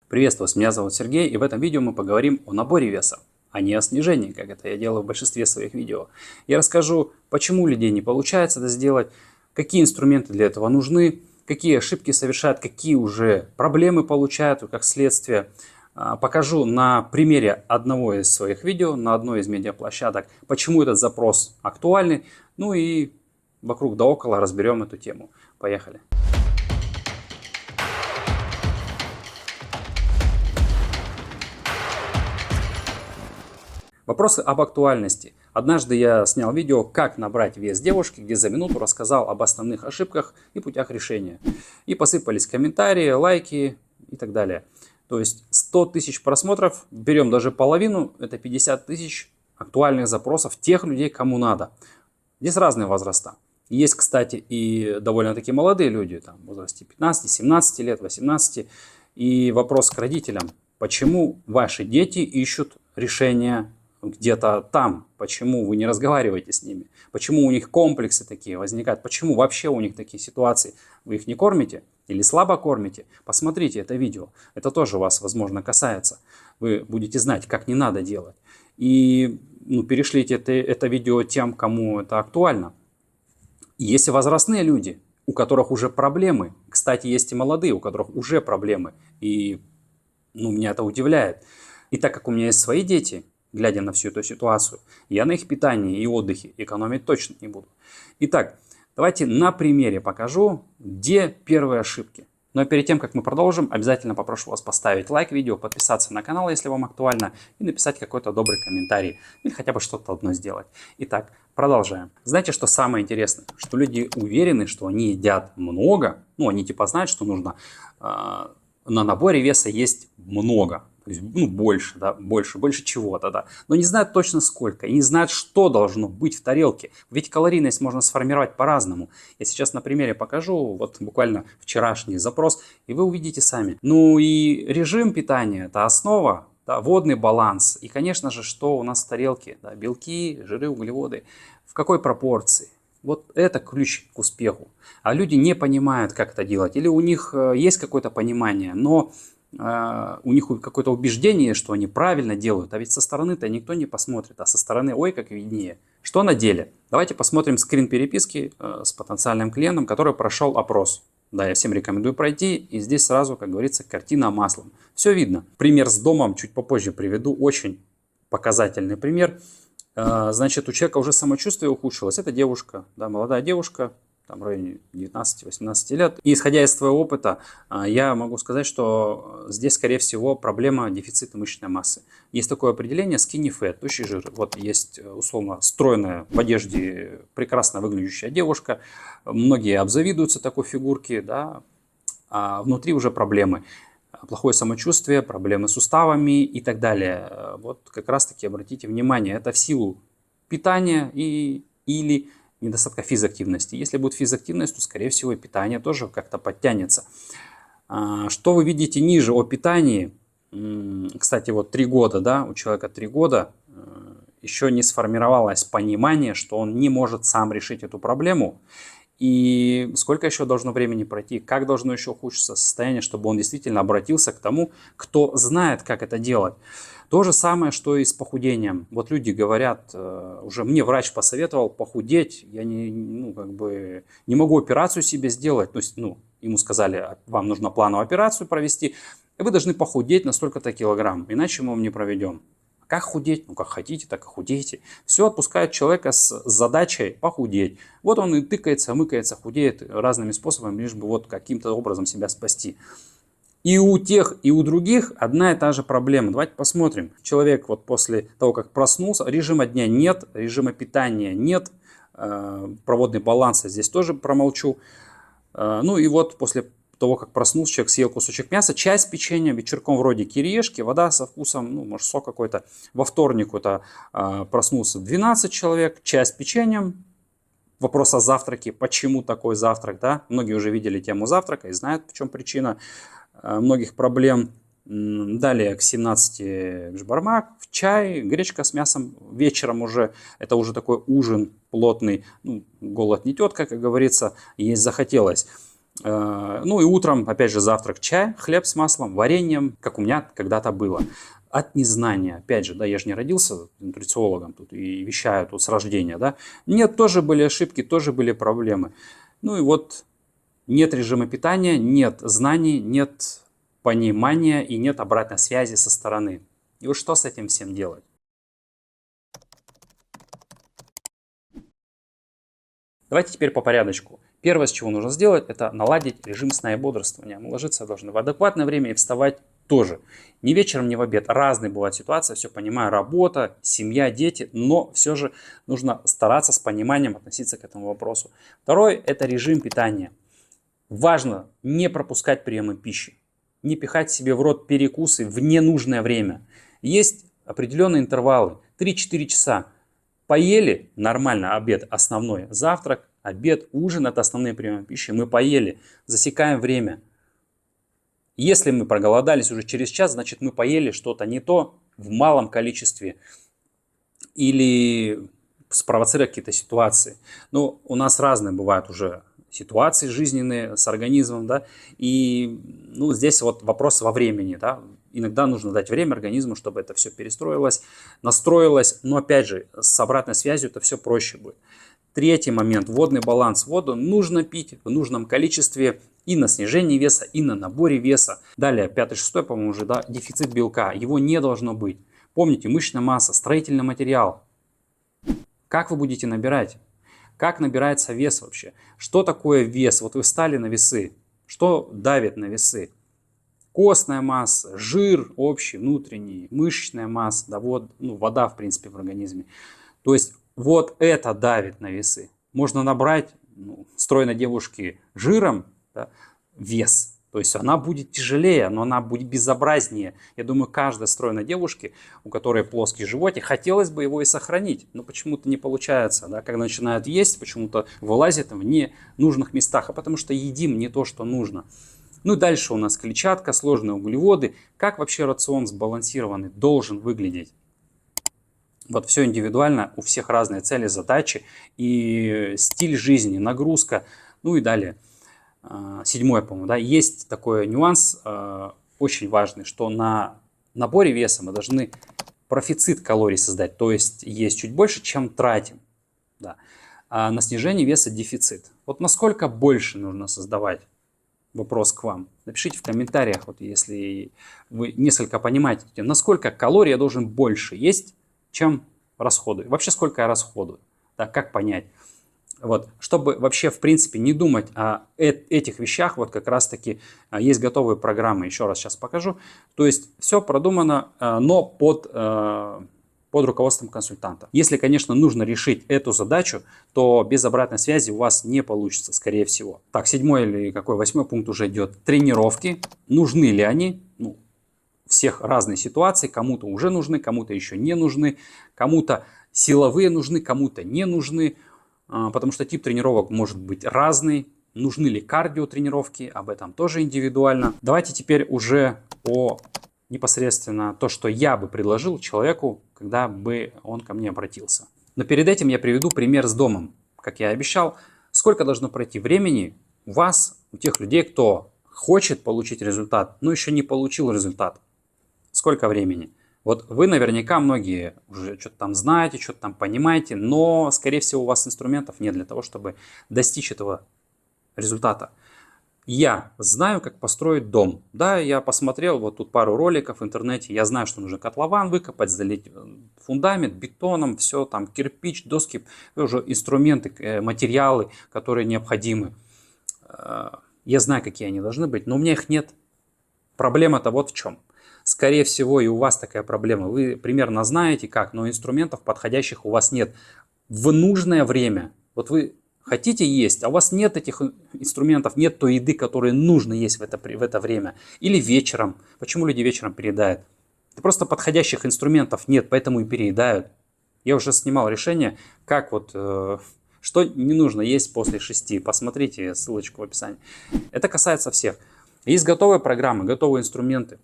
Приветствую вас, меня зовут Сергей, и в этом видео мы поговорим о наборе веса, а не о снижении, как это я делаю в большинстве своих видео. Я расскажу, почему у людей не получается это сделать, какие инструменты для этого нужны, какие ошибки совершают, какие уже проблемы получают как следствие. Покажу на примере одного из своих видео, на одной из медиаплощадок, почему этот запрос актуальный, ну и вокруг да около разберем эту тему. Поехали! Вопросы об актуальности. Однажды я снял видео, как набрать вес девушки, где за минуту рассказал об основных ошибках и путях решения. И посыпались комментарии, лайки и так далее. То есть 100 тысяч просмотров, берем даже половину, это 50 тысяч актуальных запросов тех людей, кому надо. Здесь разные возраста. Есть, кстати, и довольно-таки молодые люди, там, в возрасте 15, 17 лет, 18. И вопрос к родителям. Почему ваши дети ищут решения где-то там, почему вы не разговариваете с ними, почему у них комплексы такие возникают, почему вообще у них такие ситуации, вы их не кормите или слабо кормите, посмотрите это видео, это тоже вас, возможно, касается, вы будете знать, как не надо делать, и перешлите это видео тем, кому это актуально. Есть и возрастные люди, у которых уже проблемы, кстати, есть и молодые, у которых уже проблемы, и меня это удивляет, и так как у меня есть свои дети, глядя на всю эту ситуацию, я на их питании и отдыхе экономить точно не буду. Итак, давайте на примере покажу, где первые ошибки. Но перед тем, как мы продолжим, обязательно попрошу вас поставить лайк видео, подписаться на канал, если вам актуально, и написать какой-то добрый комментарий, или хотя бы что-то одно сделать. Итак, продолжаем. Знаете, что самое интересное? Что люди уверены, что они едят много, они типа знают, что нужно, на наборе веса есть много. То есть, больше, да, больше чего-то, да. Но не знают точно сколько, и не знают, что должно быть в тарелке. Ведь калорийность можно сформировать по-разному. Я сейчас на примере покажу, вот буквально вчерашний запрос, и вы увидите сами. И режим питания – это основа, да, водный баланс. И, конечно же, что у нас в тарелке? Да, белки, жиры, углеводы. В какой пропорции? Вот это ключ к успеху. А люди не понимают, как это делать. Или у них есть какое-то понимание, но у них какое-то убеждение, что они правильно делают, а ведь со стороны-то никто не посмотрит, а со стороны, ой, как виднее. Что на деле? Давайте посмотрим скрин переписки с потенциальным клиентом, который прошел опрос. Да, я всем рекомендую пройти, и здесь сразу, как говорится, картина маслом. Все видно. Пример с домом чуть попозже приведу, очень показательный пример. Значит, у человека уже самочувствие ухудшилось. Это девушка, да, молодая девушка, там в районе 19-18 лет. И исходя из своего опыта, я могу сказать, что здесь, скорее всего, проблема дефицита мышечной массы. Есть такое определение skinny fat, тощий жир. Вот есть, условно, стройная в одежде, прекрасно выглядящая девушка. Многие обзавидуются такой фигурке, да, а внутри уже проблемы. Плохое самочувствие, проблемы с суставами и так далее. Вот как раз-таки обратите внимание, это в силу питания или недостатка физактивности. Если будет физактивность, то, скорее всего, и питание тоже как-то подтянется. Что вы видите ниже о питании? Кстати, вот 3 года, да, у человека 3 года еще не сформировалось понимание, что он не может сам решить эту проблему. И сколько еще должно времени пройти, как должно еще ухудшиться состояние, чтобы он действительно обратился к тому, кто знает, как это делать. То же самое, что и с похудением. Вот люди говорят, уже мне врач посоветовал похудеть, я не могу операцию себе сделать. То есть, ему сказали, вам нужно плановую операцию провести, и вы должны похудеть на столько-то килограмм, иначе мы вам не проведем. Как худеть? Как хотите, так и худейте. Все отпускает человека с задачей похудеть. Вот он и тыкается, мыкается, худеет разными способами, лишь бы вот каким-то образом себя спасти. И у тех, и у других одна и та же проблема. Давайте посмотрим. Человек вот после того, как проснулся, режима дня нет, режима питания нет, проводный баланс я здесь тоже промолчу. И вот после того, как проснулся, человек съел кусочек мяса, часть печенья, вечерком вроде кириешки, вода со вкусом, может сок какой-то. Во вторник проснулся 12 человек, часть печеньем. Вопрос о завтраке, почему такой завтрак, да? Многие уже видели тему завтрака и знают, в чем причина многих проблем. Далее к 17 жбармак, в чай, гречка с мясом. Вечером уже, это уже такой ужин плотный, голод не тетка, как говорится, есть захотелось. Ну и утром, опять же, завтрак, чай, хлеб с маслом, вареньем, как у меня когда-то было. От незнания, опять же, да, я же не родился нутрициологом тут и вещаю тут с рождения, да. Нет, тоже были ошибки, тоже были проблемы. Ну и вот нет режима питания, нет знаний, нет понимания и нет обратной связи со стороны. И вот что с этим всем делать? Давайте теперь по порядочку. Первое, с чего нужно сделать, это наладить режим сна и бодрствования. Мы ложиться должны в адекватное время и вставать тоже. Не вечером, не в обед. Разные бывают ситуации, все понимаю, работа, семья, дети, но все же нужно стараться с пониманием относиться к этому вопросу. Второе, это режим питания. Важно не пропускать приемы пищи, не пихать себе в рот перекусы в ненужное время. Есть определенные интервалы, 3-4 часа. Поели, нормально, обед основной, завтрак, обед, ужин, это основные приемы пищи, мы поели, засекаем время. Если мы проголодались уже через час, значит мы поели что-то не то в малом количестве или спровоцировали какие-то ситуации. Но у нас разные бывают уже ситуации жизненные с организмом, да, и ну, здесь вот вопрос во времени, да, иногда нужно дать время организму, чтобы это все перестроилось, настроилось, но опять же, с обратной связью это все проще будет. Третий момент, водный баланс. Воду нужно пить в нужном количестве и на снижении веса, и на наборе веса. Далее, 5-6, по-моему, уже, да, дефицит белка, его не должно быть. Помните, мышечная масса, строительный материал. Как вы будете набирать? Как набирается вес вообще? Что такое вес? Вот вы встали на весы. Что давит на весы? Костная масса, жир общий, внутренний, мышечная масса, да, вот, ну, вода, в принципе, в организме. То есть вот это давит на весы. Можно набрать, ну, стройной девушке жиром, да, вес. То есть она будет тяжелее, но она будет безобразнее. Я думаю, каждой стройной девушке, у которой плоский животик, хотелось бы его и сохранить. Но почему-то не получается. Да? Когда начинают есть, почему-то вылазит в ненужных местах. А потому что едим не то, что нужно. Ну и дальше у нас клетчатка, сложные углеводы. Как вообще рацион сбалансированный должен выглядеть? Вот все индивидуально, у всех разные цели, задачи и стиль жизни, нагрузка, ну и далее. 7, по-моему, да, есть такой нюанс очень важный, что на наборе веса мы должны профицит калорий создать, то есть есть чуть больше, чем тратим. Да. А на снижение веса дефицит. Вот насколько больше нужно создавать? Вопрос к вам. Напишите в комментариях, вот если вы несколько понимаете, насколько калорий я должен больше есть, чем расходую. Вообще сколько я расходую. Да, как понять? Вот, чтобы вообще в принципе не думать о этих вещах, вот как раз таки есть готовые программы, еще раз сейчас покажу. То есть все продумано, но под руководством консультанта. Если, конечно, нужно решить эту задачу, то без обратной связи у вас не получится, скорее всего. Так, 7 или какой, 8 пункт уже идет. Тренировки. Нужны ли они? Ну, у всех разные ситуации. Кому-то уже нужны, кому-то еще не нужны. Кому-то силовые нужны, кому-то не нужны. Потому что тип тренировок может быть разный. Нужны ли кардиотренировки? Об этом тоже индивидуально. Давайте теперь уже о непосредственно то, что я бы предложил человеку, когда бы он ко мне обратился. Но перед этим я приведу пример с домом. Как я и обещал, сколько должно пройти времени у вас, у тех людей, кто хочет получить результат, но еще не получил результат. Сколько времени? Вот вы наверняка многие уже что-то там знаете, что-то там понимаете, но, скорее всего, у вас инструментов нет для того, чтобы достичь этого результата. Я знаю, как построить дом. Да, я посмотрел вот тут пару роликов в интернете. Я знаю, что нужно котлован выкопать, залить фундамент бетоном, все там, кирпич, доски, уже инструменты, материалы, которые необходимы. Я знаю, какие они должны быть, но у меня их нет. Проблема-то вот в чем. Скорее всего, и у вас такая проблема. Вы примерно знаете как, но инструментов подходящих у вас нет. В нужное время, вот вы хотите есть, а у вас нет этих инструментов, нет той еды, которая нужно есть в это время. Или вечером. Почему люди вечером переедают? Это просто подходящих инструментов нет, поэтому и переедают. Я уже снимал решение, как вот, что не нужно есть после 6. Посмотрите ссылочку в описании. Это касается всех. Есть готовые программы, готовые инструменты.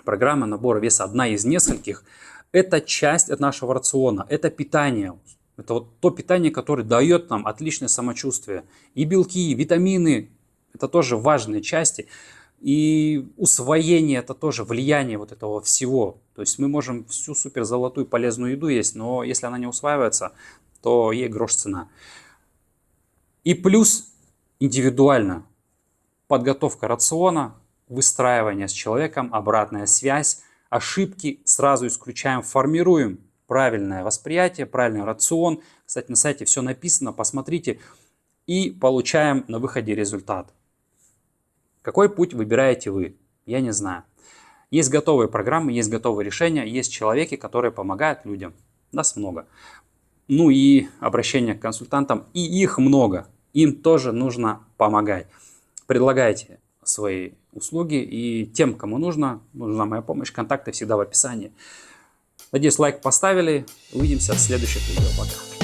Программа набора веса одна из нескольких. Это часть от нашего рациона, это питание. Это вот то питание, которое дает нам отличное самочувствие. И белки, и витамины. Это тоже важные части. И усвоение — это тоже влияние вот этого всего. То есть мы можем всю супер золотую полезную еду есть, но если она не усваивается, то ей грош цена. И плюс индивидуально подготовка рациона, выстраивание с человеком, обратная связь, ошибки сразу исключаем, формируем правильное восприятие, правильный рацион. Кстати, на сайте все написано, посмотрите. И получаем на выходе результат. Какой путь выбираете вы? Я не знаю. Есть готовые программы, есть готовые решения, есть человеки, которые помогают людям. Нас много. Ну и обращение к консультантам, и их много. Им тоже нужно помогать. Предлагайте свои услуги, и тем, кому нужна моя помощь, контакты всегда в описании. Надеюсь, лайк поставили. Увидимся в следующих видео. Пока.